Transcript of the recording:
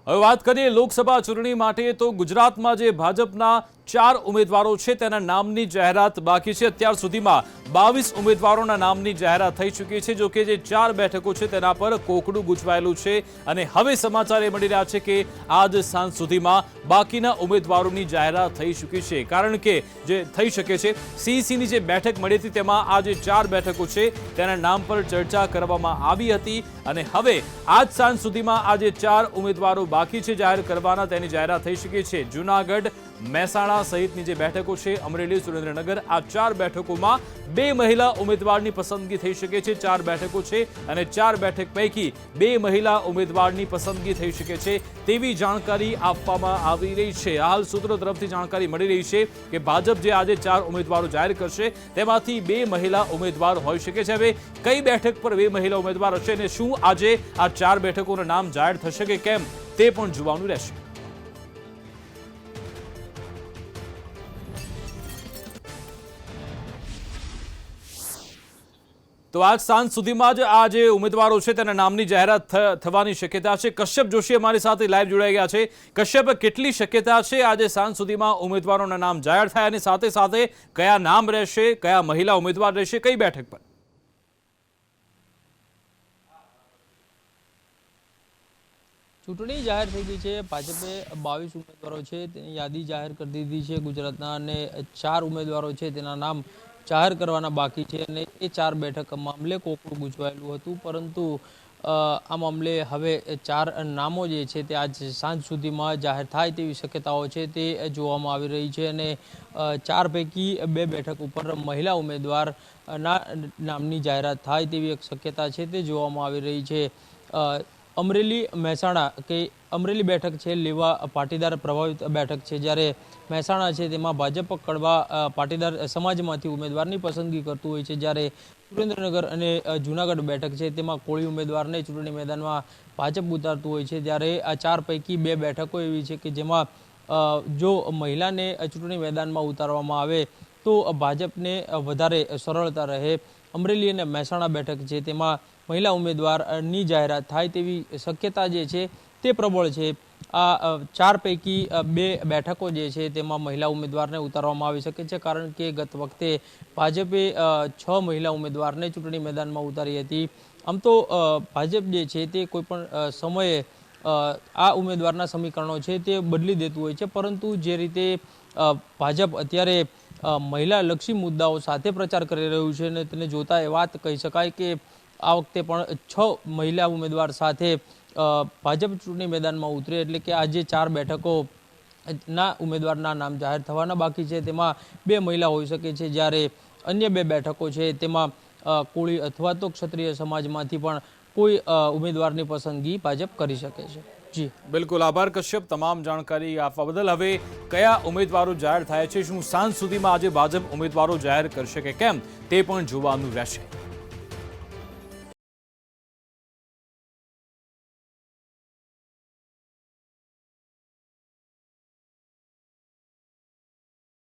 હવે વાત કરીએ લોકસભા ચૂંટણી માટે તો ગુજરાતમાં જે ભાજપના 4 ઉમેદવારો છે તેના નામની જાહેરાત બાકી છે। અત્યાર સુધીમાં 22 ઉમેદવારોના નામની જાહેરાત થઈ ચૂકી છે। જો કે જે 4 બેઠકો છે તેના પર કોકડું ગૂંચવાયેલું છે અને હવે સમાચાર એ મળી રહ્યા છે કે આજ સાંજ સુધીમાં બાકીના ઉમેદવારોની જાહેરાત થઈ ચૂકી છે। કારણ કે જે થઈ શકે છે સીઈસીની જે બેઠક મળી હતી તેમાં આ જે 4 બેઠકો છે તેના નામ પર ચર્ચા કરવામાં આવી હતી અને હવે આજ સાંજ સુધીમાં આ જે 4 ઉમેદવારો બાકી છે જાહેર કરવાના તેની જાહેરાત થઈ શકે છે। જૂનાગઢ, મહેસાણા સહિતની જે બેઠકો છે, અમરેલી, સુરેન્દ્રનગર, આ 4 બેઠકોમાં 2 મહિલા ઉમેદવારની પસંદગી થઈ શકે છે। 4 બેઠકો છે અને 4 બેઠક પૈકી 2 મહિલા ઉમેદવારની પસંદગી થઈ શકે છે તેવી જાણકારી આપવામાં આવી રહી છે। હાલ સૂત્રો તરફથી જાણકારી મળી રહી છે કે ભાજપ જે આજે 4 ઉમેદવારો જાહેર કરશે તેમાંથી 2 મહિલા ઉમેદવાર હોઈ શકે છે। હવે કઈ બેઠક પર 2 મહિલા ઉમેદવાર હશે અને શું આજે આ 4 બેઠકોના નામ જાહેર થશે કે કેમ તે પણ જોવાનું રહેશે। તો આજ સાંજ સુધીમાં જ આ જે ઉમેદવારો છે તેના નામની જાહેરાત થવાની શક્યતા છે। કશ્યપ જોશી અમારી સાથે લાઈવ જોડાઈ ગયા છે। કશ્યપ, કેટલી શક્યતા છે આજે સાંજ સુધીમાં ઉમેદવારોના નામ જાહેર થાય અને સાથે સાથે કયા નામ રહેશે, કયા મહિલા ઉમેદવાર રહેશે, કઈ બેઠક પર? ચૂંટણી જાહેર થઈ ગઈ છે। ભાજપે 22 ઉમેદવારો છે તેની યાદી જાહેર કરી દીધી છે ગુજરાતના અને 4 ઉમેદવારો છે તેના નામ જાહેર કરવાના બાકી છે અને એ 4 બેઠક મામલે કોકડું ગૂંચવાયેલું હતું, પરંતુ આ મામલે હવે 4 નામો જે છે તે આજ સાંજ સુધીમાં જાહેર થાય તેવી શક્યતાઓ છે તે જોવામાં આવી રહી છે અને 4 પૈકી 2 બેઠક ઉપર મહિલા ઉમેદવારના નામની જાહેરાત થાય તેવી એક શક્યતા છે તે જોવામાં આવી રહી છે। અમરેલી, મહેસાણા કે અમરેલી બેઠક છે લેવા પાટીદાર પ્રભાવિત બેઠક છે, જ્યારે મહેસાણા છે તેમાં ભાજપ કડવા પાટીદાર સમાજમાંથી ઉમેદવારની પસંદગી કરતું હોય છે, જ્યારે સુરેન્દ્રનગર અને જૂનાગઢ બેઠક છે તેમાં કોળી ઉમેદવારને ચૂંટણી મેદાનમાં ભાજપ ઉતારતું હોય છે। જ્યારે આ 4 પૈકી 2 બેઠકો એવી છે કે જેમાં જો મહિલાને ચૂંટણી મેદાનમાં ઉતારવામાં આવે તો ભાજપને વધારે સરળતા રહે। અમરેલી અને મહેસાણા બેઠક છે તેમાં મહિલા ઉમેદવારની જાહેરાત થાય તેવી શક્યતા જે છે તે પ્રબળ છે। આ 4 પૈકી 2 બેઠકો જે છે તેમાં મહિલા ઉમેદવારને ઉતારવામાં આવી શકે છે, કારણ કે ગત વખતે ભાજપે 6 મહિલા ઉમેદવારને ચૂંટણી મેદાનમાં ઉતારી હતી। આમ તો ભાજપ જે છે તે કોઈપણ સમયે આ ઉમેદવારના સમીકરણો છે તે બદલી દેતું હોય છે, પરંતુ જે રીતે ભાજપ અત્યારે મહિલાલક્ષી મુદ્દાઓ સાથે પ્રચાર કરી રહ્યું છે અને તેને જોતા એ વાત કહી શકાય કે આ વખતે પણ 6 મહિલા ઉમેદવાર સાથે ભાજપ ચૂંટણી મેદાનમાં ઉતરે, એટલે કે આજે 4 બેઠકો ના ઉમેદવારના નામ જાહેર થવાના બાકી છે તેમાં 2 મહિલા હોઈ શકે છે, જ્યારે અન્ય 2 બેઠકો છે તેમાં કોળી અથવા તો ક્ષત્રિય સમાજમાંથી પણ કોઈ ઉમેદવારની પસંદગી ભાજપ કરી શકે છે। જી બિલકુલ, આભાર કશ્યપ તમામ જાણકારી આપવા બદલ। હવે કયા ઉમેદવારો જાહેર થાય છે, શું સાંજ સુધીમાં આજે ભાજપ ઉમેદવારો જાહેર કરશે કે કેમ તે પણ જોવાનું રહેશે।